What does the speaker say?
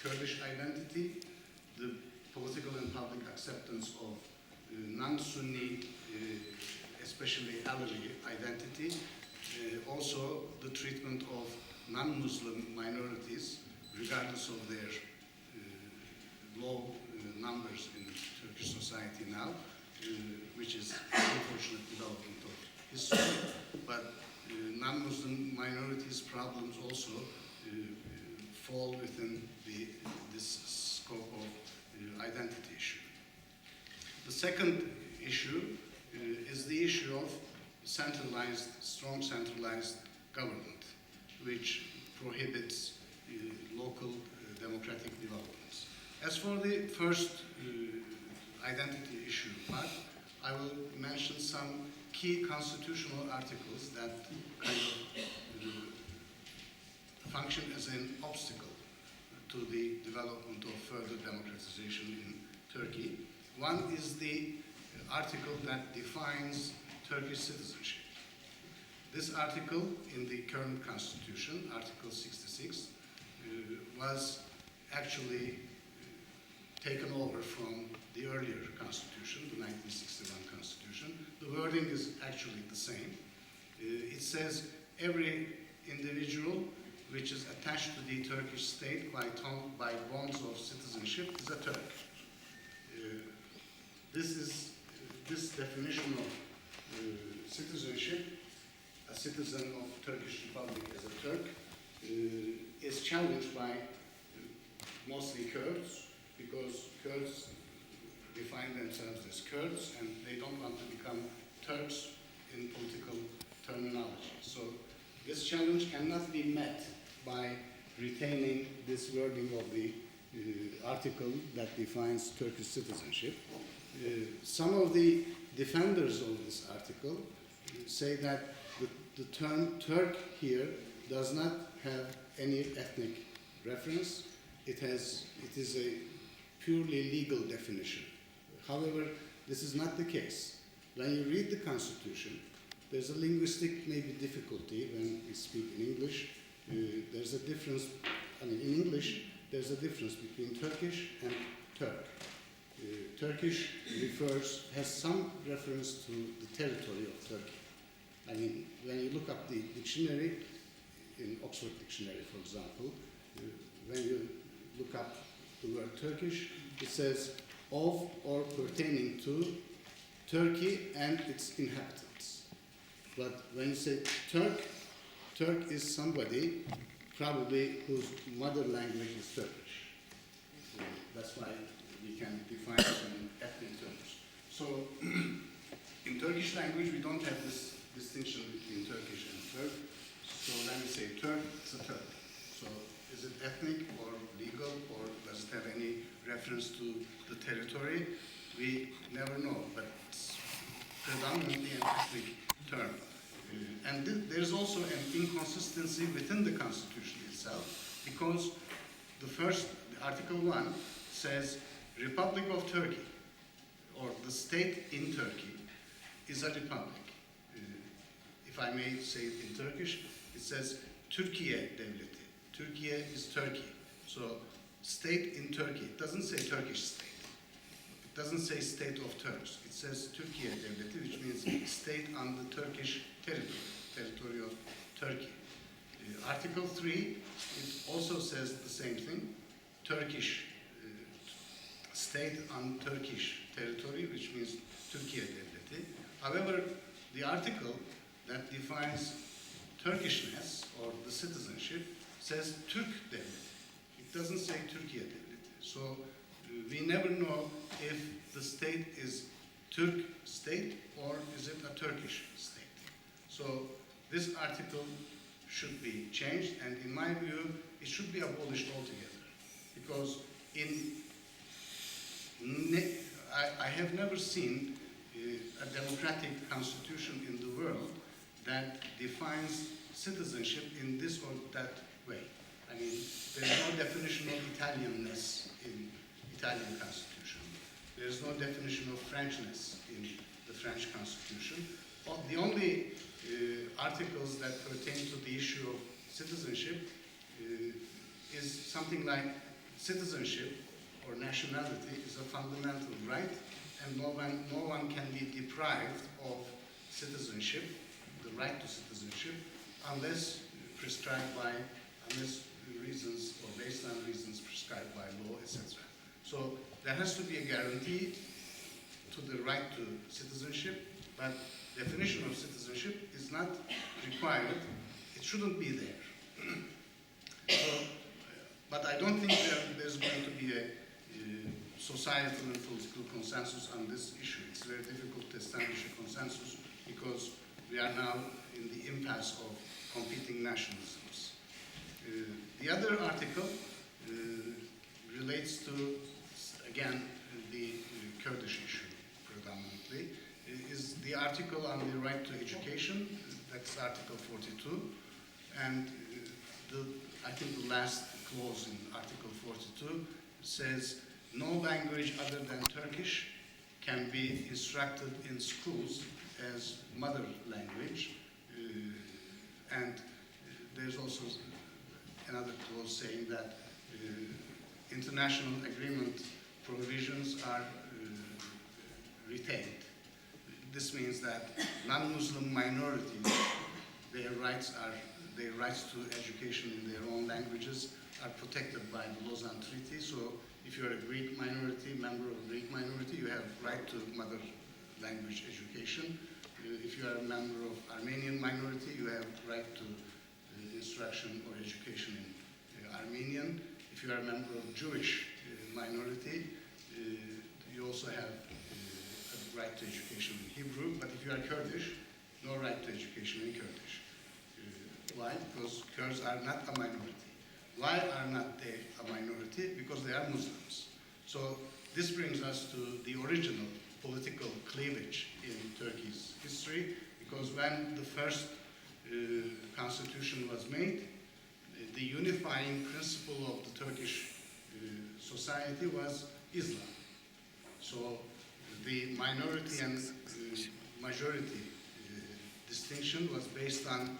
Kurdish identity, the political and public acceptance of non-Sunni, especially Alevi identity, also the treatment of non-Muslim minorities, regardless of their low numbers in Turkish society now, which is an unfortunate development of history, but non-Muslim minorities' problems also fall within this scope of identity issue. The second issue is the issue of strong centralized government, which prohibits local democratic developments. As for the first identity issue part, I will mention some key constitutional articles that kind of function as an obstacle to the development of further democratization in Turkey. One is the article that defines Turkish citizenship. This article in the current constitution, Article 66, was actually taken over from the earlier constitution, the 1961 constitution. The wording is actually the same. It says every individual which is attached to the Turkish state by bonds of citizenship is a Turk. This definition of citizenship, a citizen of Turkish Republic as a Turk, is challenged by mostly Kurds, because Kurds define themselves as Kurds and they don't want to become Turks in political terminology. So this challenge cannot be met by retaining this wording of the article that defines Turkish citizenship. Some of the defenders of this article say that the term Turk here does not have any ethnic reference. It is a purely legal definition. However, this is not the case. When you read the Constitution, there's a linguistic maybe difficulty when we speak in English. There's a difference, in English, there's a difference between Turkish and Turk. Turkish has some reference to the territory of Turkey. When you look up the dictionary, in Oxford Dictionary, for example, when you look up the word Turkish, it says of or pertaining to Turkey and its inhabitants. But when you say Turk, Turk is somebody probably whose mother language is Turkish. That's why we can define it in ethnic terms. So in Turkish language, we don't have this distinction between Turkish and Turk. So when we say Turk, it's a Turk. So is it ethnic or legal, or does it have any reference to the territory? We never know, but it's predominantly an ethnic term. And there's also an inconsistency within the Constitution itself, because Article 1 says Republic of Turkey, or the state in Turkey, is a republic. If I may say it in Turkish, it says Türkiye devleti. Türkiye is Turkey. So state in Turkey. It doesn't say Turkish state. It doesn't say state of Turks. It says Türkiye devleti, which means state on the Turkish territory of Turkey. Article 3, it also says the same thing. Turkish state on Turkish territory, which means Türkiye devleti. However, the article that defines Turkishness or the citizenship says Türk devleti. It doesn't say Türkiye devleti. So we never know if the state is Turk state or is it a Turkish state. So this article should be changed, and in my view, it should be abolished altogether. Because I have never seen a democratic constitution in the world that defines citizenship in this or that way. There's no definition of Italianness in Italian constitution. There's no definition of Frenchness in the French constitution. The only articles that pertain to the issue of citizenship is something like citizenship or nationality is a fundamental right, and no one can be deprived of citizenship, the right to citizenship, unless reasons or based on reasons prescribed by law, etc. So there has to be a guarantee to the right to citizenship, but definition of citizenship is not required. It shouldn't be there. But I don't think there's going to be a societal and political consensus on this issue. It's very difficult to establish a consensus because we are now in the impasse of competing nationalisms. The other article relates to, again, the Kurdish issue predominantly, is the article on the right to education. That's Article 42. And I think the last clause in Article 42 says, no language other than Turkish can be instructed in schools as mother language. And there's also another clause saying that international agreement provisions are retained. This means that non-Muslim minorities, their rights to education in their own languages are protected by the Lausanne Treaty. So if you're a Greek minority, member of a Greek minority, you have right to mother language education. If you are a member of Armenian minority, you have right to instruction or education in Armenian. If you are a member of Jewish minority, you also have a right to education in Hebrew. But if you are Kurdish, no right to education in Kurdish. Why? Because Kurds are not a minority. Why are not they a minority? Because they are Muslims. So this brings us to the original political cleavage in Turkey's history, because when the first constitution was made, the unifying principle of the Turkish society was Islam. So the minority and majority distinction was based on